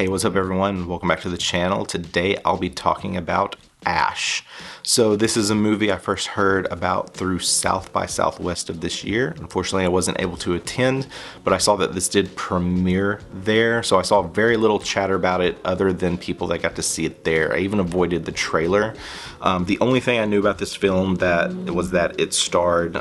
Hey, what's up everyone? Welcome back to the channel. Today I'll be talking about Ash. So this is a movie I first heard about through South by Southwest of this year. Unfortunately, I wasn't able to attend, but I saw that this did premiere there. So I saw very little chatter about it other than people that got to see it there. I even avoided the trailer. The only thing I knew about this film was that it starred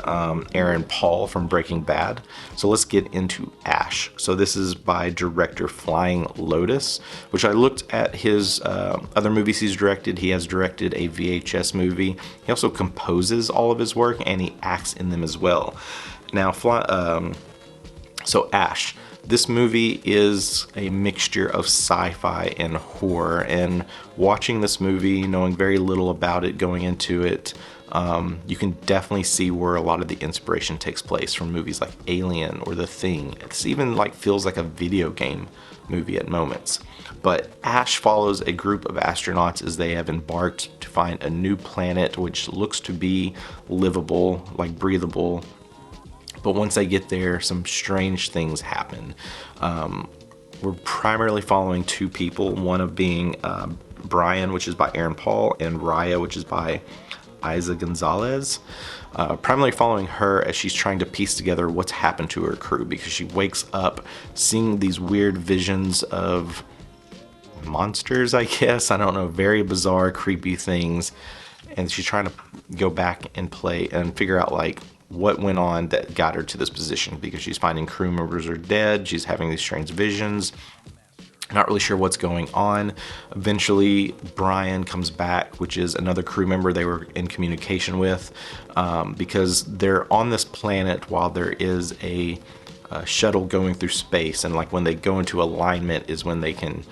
Aaron Paul from Breaking Bad. So let's get into Ash. So this is by director Flying Lotus, which I looked at his other movies he's directed. He has directed a VHS movie. He also composes all of his work and he acts in them as well. Now, so Ash. This movie is a mixture of sci-fi and horror, and watching this movie, knowing very little about it going into it, you can definitely see where a lot of the inspiration takes place from movies like Alien or The Thing. It's even feels like a video game movie at moments. But Ash follows a group of astronauts as they have embarked to find a new planet which looks to be livable, breathable. But once they get there, some strange things happen. We're primarily following two people, one of being Brian, which is by Aaron Paul, and Raya, which is by Isa Gonzalez. Primarily following her as she's trying to piece together what's happened to her crew, because she wakes up seeing these weird visions of monsters, I guess. I don't know, very bizarre, creepy things. And she's trying to go back and play and figure out what went on that got her to this position, because she's finding crew members are dead. She's having these strange visions. Not really sure what's going on. Eventually, Brian comes back, which is another crew member they were in communication with, because they're on this planet while there is a shuttle going through space, and when they go into alignment is when they can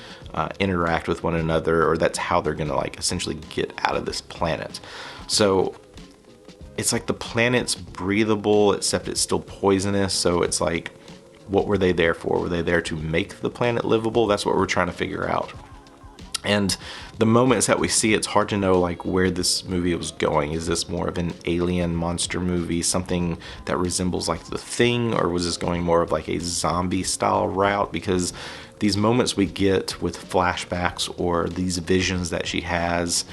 interact with one another, or that's how they're gonna essentially get out of this planet. So it's the planet's breathable, except it's still poisonous. So it's what were they there for? Were they there to make the planet livable? That's what we're trying to figure out. And the moments that we see, it's hard to know where this movie was going. Is this more of an alien monster movie, something that resembles The Thing, or was this going more of a zombie style route? Because these moments we get with flashbacks or these visions that she has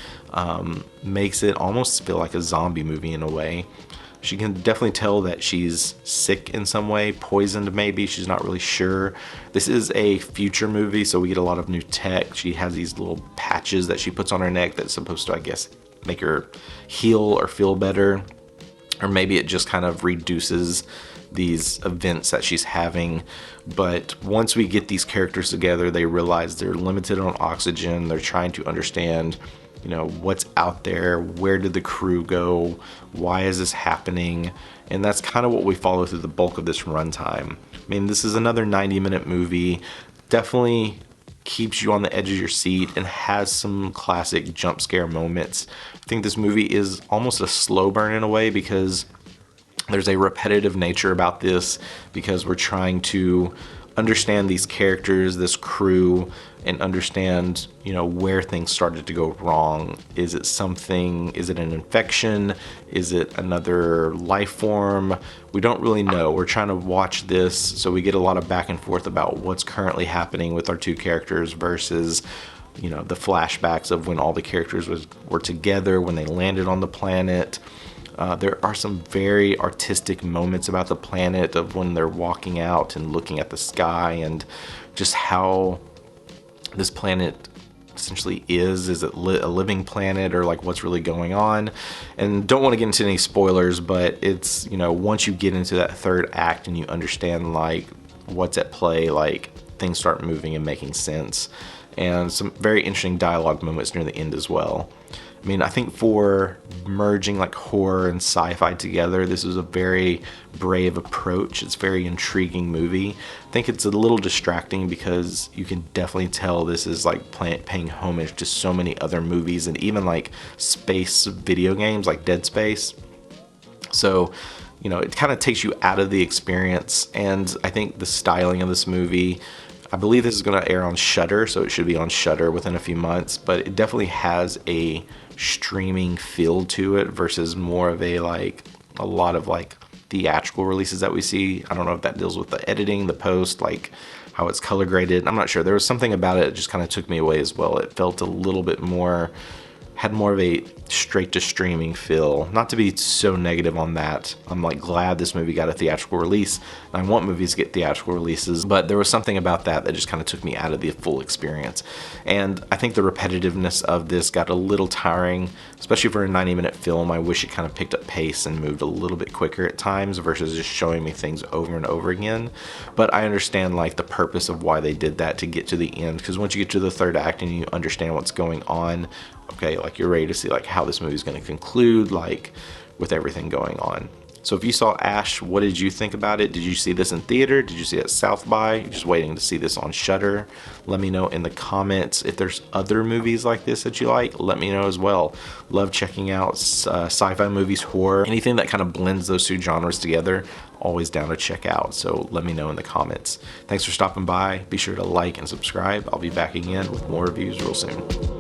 makes it almost feel like a zombie movie in a way. She can definitely tell that she's sick in some way, poisoned maybe, she's not really sure. This is a future movie, so we get a lot of new tech. She has these little patches that she puts on her neck that's supposed to, I guess, make her heal or feel better. Or maybe it just kind of reduces these events that she's having. But once we get these characters together, they realize they're limited on oxygen. They're trying to understand what's out there, where did the crew go, why is this happening? And that's kind of what we follow through the bulk of this runtime. I mean, this is another 90-minute movie, definitely keeps you on the edge of your seat and has some classic jump scare moments. I think this movie is almost a slow burn in a way, because there's a repetitive nature about this, because we're trying to understand these characters, this crew, and understand, where things started to go wrong. Is it something, is it an infection? Is it another life form? We don't really know. We're trying to watch this, so we get a lot of back and forth about what's currently happening with our two characters versus, the flashbacks of when all the characters were together, when they landed on the planet. There are some very artistic moments about the planet, of when they're walking out and looking at the sky, and just how this planet essentially is it a living planet, or what's really going on. And don't want to get into any spoilers, but it's, once you get into that third act and you understand what's at play, things start moving and making sense. And some very interesting dialogue moments near the end as well. I mean, I think for merging horror and sci-fi together, this is a very brave approach. It's a very intriguing movie. I think it's a little distracting, because you can definitely tell this is paying homage to so many other movies, and even space video games like Dead Space. So, it kind of takes you out of the experience. And I think the styling of this movie, I believe this is going to air on Shudder, so it should be on Shudder within a few months, but it definitely has a streaming feel to it versus more of a lot of theatrical releases that we see. I don't know if that deals with the editing, the post, how it's color graded. I'm not sure. There was something about it that just kind of took me away as well. It felt a little bit more, had more of a straight to streaming feel. Not to be so negative on that. I'm like glad this movie got a theatrical release. I want movies to get theatrical releases, but there was something about that that just kind of took me out of the full experience. And I think the repetitiveness of this got a little tiring, especially for a 90-minute film. I wish it kind of picked up pace and moved a little bit quicker at times versus just showing me things over and over again. But I understand like the purpose of why they did that to get to the end, because once you get to the third act and you understand what's going on, okay, like you're ready to see like how this movie is going to conclude, like with everything going on. So if you saw Ash, what did you think about it? Did you see this in theater? Did you see it at South by? You're just waiting to see this on Shudder? Let me know in the comments. If there's other movies like this that you like, let me know as well. Love checking out sci-fi movies, horror, anything that kind of blends those two genres together. Always down to check out. So let me know in the comments. Thanks for stopping by. Be sure to like and subscribe. I'll be back again with more reviews real soon.